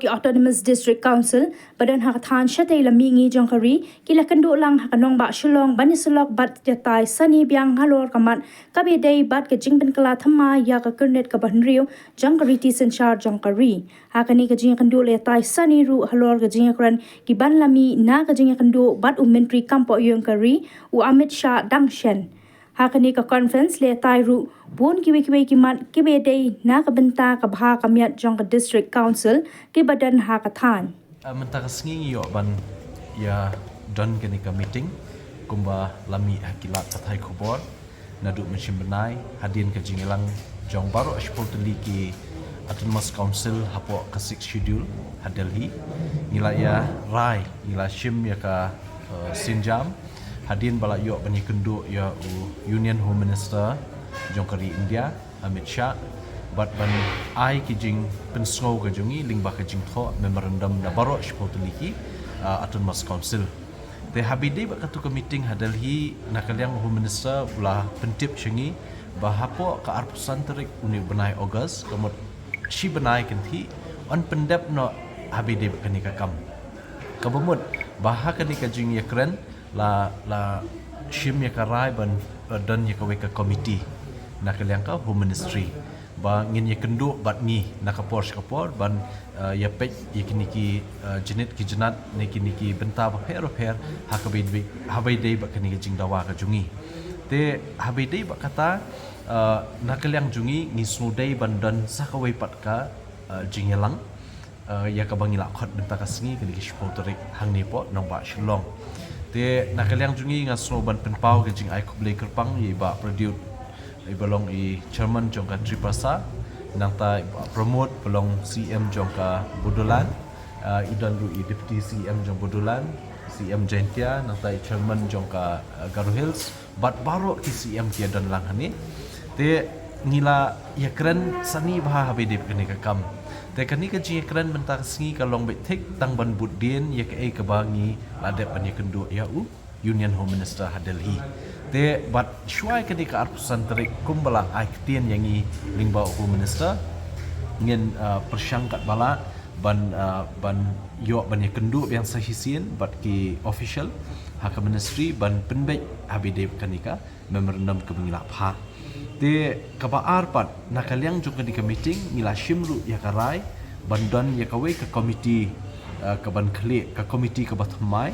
ki Autonomous District Council badan hakathan shatei lami ngi jongkari ki lakandu lang hakanong ba shulong banisulok bat jatai sani biang halor kamat kabe dei bat ke jingben kala thama ya ka kernet ka banriu jongkari ti senchar jongkari hakani ka jing kandu le tai sani ru halor ka jing kran ki ban lami na ka jing kandu bat umentri kampo yongkari u Amit Shah Dangshen hakani ka conference le tai ru bon kiwe kimat kibe dei na ka benta ka bha kamiat jong ka district council ki badan hakathan mentaka sengi yo ban ya don kini ka meeting kumba lami hakilat pathai khobor nadu mensim benai hadin ka jingilang jong baru ashpol teliki Autonomous Council hapo ka 6 schedule hadelhi ngila ya rai ngila shim ya ka sinjam hadin bala yo bani kendu ya Union Home Minister jongkari India Amit Shah bat ban ai ki jing pensau ka jungi lingba ka jing tho memorandum na baro shpotuliki Autonomous Council te habide ba katu ka meeting hadalhi nakaliang Home Minister ula pentip shingi bahapo ka arpusan terik uni benai August kamot shi benai kenti on pendep no habide ba kani ka kam kabumut baha kani ka jing ya kren la shim ya karai ban dan ya ka committee nakaliang ka Home Ministry ba ngin ya kendu bat ni nakapor ban ya pek ikiniki jenit ki jenat niki benta ba her habai dei ba kani jing dawa ka jungi te habai dei ba kata nakaliang jungi ni snudai ban dan sakawai pat ka jingelang ya ka bangila khot benta ka singi kani ki shpotorik hangni po nong ba shilong te nakaliang jungi nga snoban penpau ke jing ai kublai kerpang ye ba produce i belong i chairman jongka Triprasa nangta promote belong CM jongka Budolan idan ru i deputy CM jong Budolan CM Jentia nangta i chairman jongka Garo Hills bat baro ki CM ki dan lang hani te ngila ya keren sani bah habede kene ka kam te kani ka ji keren mentak singi ka long bet thik tang ban budin ya ke ka bangi ladep pan ya kendu ya Union Home Minister hadelhi te bat shwai kani ka arpusan terik kumbalang ai ktien yangi lingba Home Minister ngin persyangkat bala ban yo ban ya kendu yang sahisin bat ki official haka ministry ban penbek habide kani ka memorandum ke bangila pha te kabaar pat nakaliang jung kani ka meeting mila shimru ya karai bandan ya kawe ka committee ka ban khle ka committee ka bathmai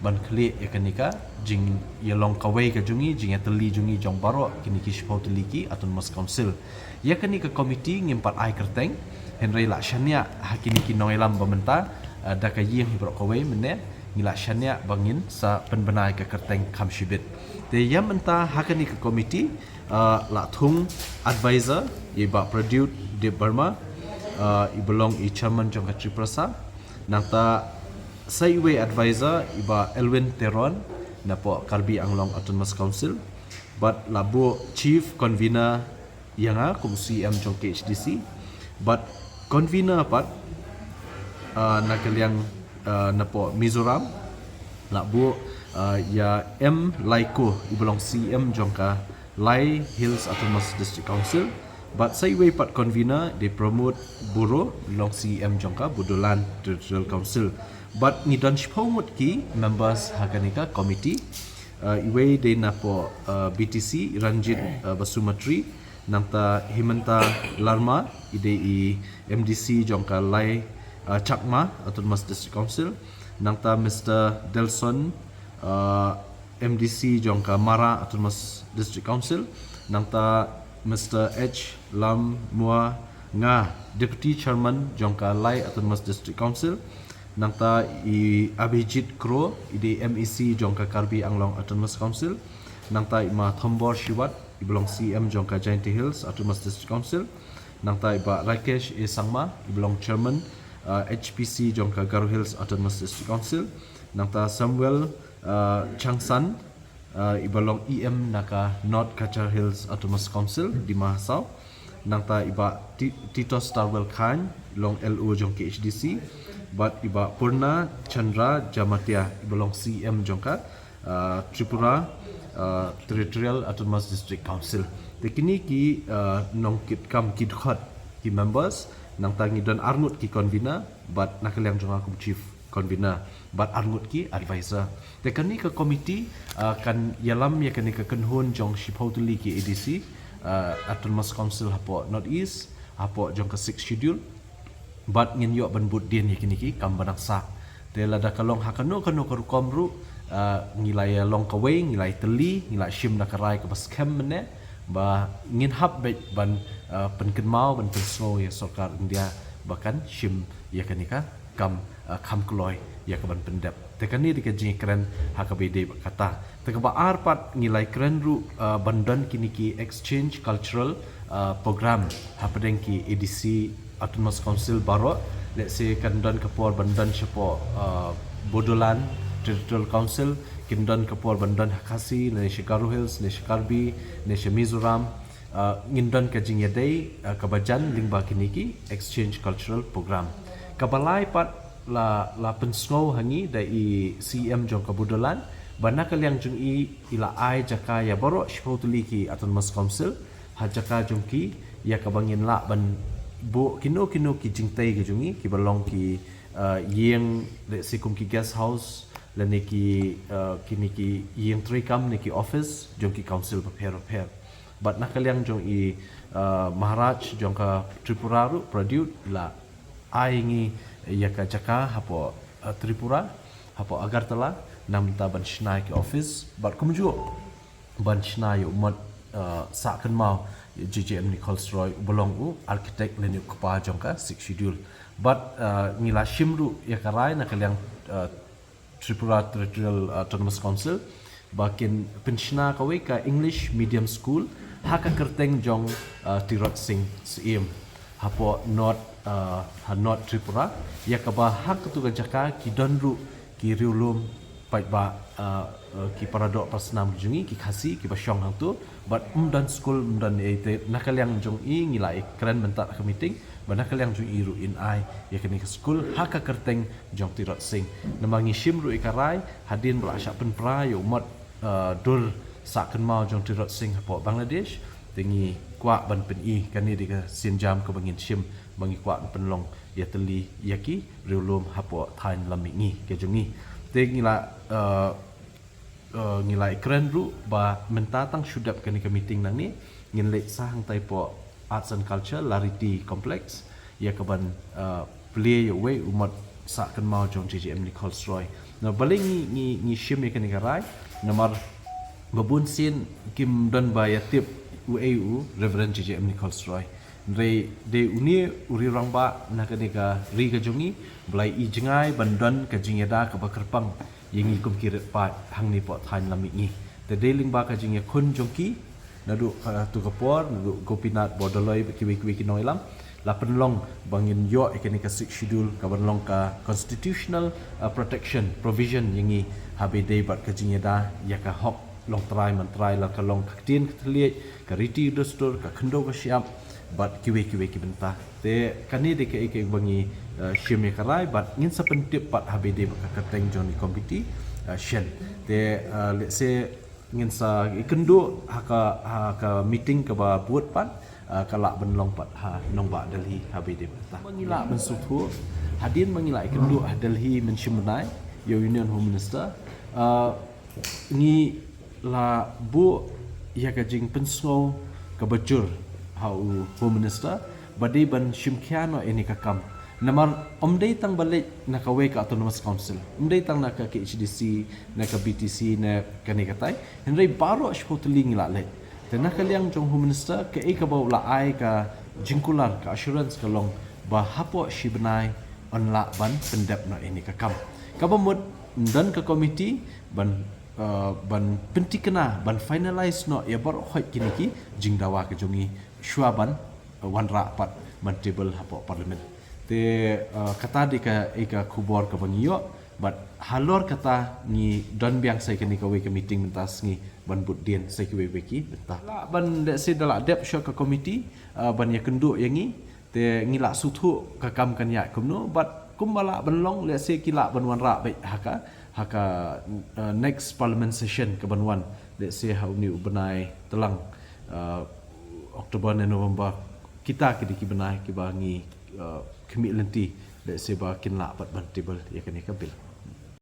ban khle ya kanika jing ya long kawe ka jungi jing ya teli jungi jong baro kini ki shpau teliki Autonomous Council ya kanika committee ngimpat ai kerteng Henry Lakshania hakini ki noilam bamenta da ka ying hibro kawe menne ngila shania bangin sa penbenai ka kerteng khamshibit te yam enta hakani ka committee la thung advisor iba produce de Burma i belong i chairman jong Triprasa nangta Saiway advisor iba Elwin Teron napo Karbi Anglong Autonomous Council but labo chief convener yanga kum CM jong KHDC but convener pat nakaliang napo Mizoram labo ya M Laiko ibelong CM jongka Lai Hills Autonomous District Council but Saiway pat convener they promote Buro belong CM jongka Budolan Territorial Council but ni dan shpomut ki members hakanika committee iwe de napo BTC Ranjit Basumatri nangta Himanta Larma ide i MDC jongka Lai Chakma Autonomous District Council nangta Mr. Delson MDC jongka Mara Autonomous District Council nangta Mr. H. Lam Mua Nga Deputy Chairman jongka Lai Autonomous District Council nangta i Abhijit Kro ide MEC jongka Karbi Anglong Autonomous Council nangta ima Thombor Shiwat ibelong CM jongka Jainti Hills Autonomous District Council nangta iba Rakesh E. Sangma ibelong Chairman HPC jongka Garo Hills Autonomous District Council nangta Samuel Changsan ibalong EM naka North Kachar Hills Autonomous Council di Mahasau nangta iba Tito Starwell Khan long LO jong KHDC but iba Purna Chandra Jamatia ibalong CM jongka Tripura Territorial Autonomous District Council tekini ki nongkit kam kidkhat ki members nang tangi don arngut ki convener but nakaliang jong aku chief convener but arngut ki advisor te kan ni ke komiti kan yalam ya kan ni ke kenhun jong shipotuli ki ADC autonomous council hapo north east hapo jong ke 6 schedule but ngin yo ban bud din ya kini ki kam banak sak te lada kalong hakano kanu karukom ru ngilai long kawai ngilai teli ngilai shim nakarai ke baskem mene ba ngin hab ban penkenmau ban pensno ya sarkar India bahkan shim ya kanika kam kloy ya kaban pendap tekani dikajing keren hakabede kata tekaba arpat ngilai keren ru bandan kiniki exchange cultural program hapadeng ki ADC Autonomous Council Baro let's say kandan kapor bandan siapa Bodolan Territorial Council kindan kapor bandan Hakasi Malaysia Garo Hills Malaysia Karbi Malaysia Mizoram ngindan kajing yadai kabajan lingba kiniki exchange cultural program kabalai pat la pensngau hangi dai CM jong kabudolan bana kaliang jong ila ai jaka ya boro shpotuli ki Autonomous Council ha jaka jong ki ya kabangin la ban bo kino ki jingtai ke jongi ki balong ki yeng le sikum ki guest house la ne ki kini ki yeng trikam ne ki office jong ki council prepare but nakaliang jong Maharaj jong ka Tripura ru produce la ai ngi ya ka jaka hapo Tripura hapo Agartala namta ban shnai ki office but kumju ban shnai umat sakan mau JJM Nicole Stroy belong architect leni kapa jong ka 6 schedule but ngila shimru ya karai nakaliang Tripura Territorial Autonomous Council bakin penshna kawe ka English medium school haka kerteng jong Tirot Singh Siem hapo not Tripura ya kaba hak tu jaka ki donru ki riulum pai ba ki paradok pasnam jungi ki khasi ki basyong hang tu but dan school dan ete nakaliang jong ngilai keren bentak ke meeting banakaliang jong ru in ai ya kini ke school haka kerteng jong Tirot Singh namangi shimru ikarai hadin bela syak penpra yo mat dur saken mau jong Tirot Singh hapo Bangladesh tingi kwa ban pen kani di ke sinjam ke bangin shim bangi kwa penlong ya teli yaki riulum hapo thain lamingi ke jongi ngila ngilai keren ru ba mentatang sudap kani ke meeting nang ni ngin lek sahang taipo arts and culture larity complex ya keban play way umat saken mau jong JJM Nicole Stroy na baling ni shim ya kani karai nomor babun sin kim don ba ya tip UAU Reverend JJM Nicole Stroy de uni uri rangba nakanika ri ka jongi blai I jengai bandan ka jingeda ka bakerpang yengi kum kiret pa hangni po thain lami ngi te deling ba ka jingya khun jongki nadu tu kapor nadu Gopinath Bodoloi kiwi noilam la penlong bangin yo ekanika 6 schedule ka banlong ka constitutional protection provision yengi habide bat ka jingeda ya ka hok long try man try la ka long kaktin kthlie ka riti dostor ka khndo ka siap but kiwe ki benta te kani de ke bangi shime karai but ngin sa pentip pat habide ka kateng joni committee shen te let's say ngin sa ikendo haka meeting ka ba buat pat kala benlong pat ha nong ba Delhi habide benta mangila mensuthu hadin mangila ikendo Delhi menshimnai yo Union Home Minister ni la bu ya ka jing pensno ka bajur how Home Minister badai ban shimkhiano ini kakam namar omdei tang balik na kawe ka Autonomous Council omdei tang na ka HDC na ka BTC na kani katai henry baro shpotli ngila le te nakaliang jong Home Minister ke ka bau la ai ka jingkular ka assurance ka long ba hapo shibnai onla ban pendap na ini kakam kabamut dan ke komiti ban pentikena ban finalize no ya bar khoi kiniki jingdawa ke jongi Shuaban wan rapat mentable hapo parlimen te kata dika eka kubor ka bangio but halor kata ni don biang sai kini ka we ka meeting mentas ngi ban budien sai ki we ki benta ban se dala dep shock ka committee ban ya kenduk yangi te ngila suthu ka kam kan ya kumno but kumbala banlong le se kila ban wan ra baik haka next parliament session ka banwan le se hau ni ubenai telang Oktober dan November kita kidi benai ki bangi kemi lenti le seba kin la pat ban table ya kan ka bil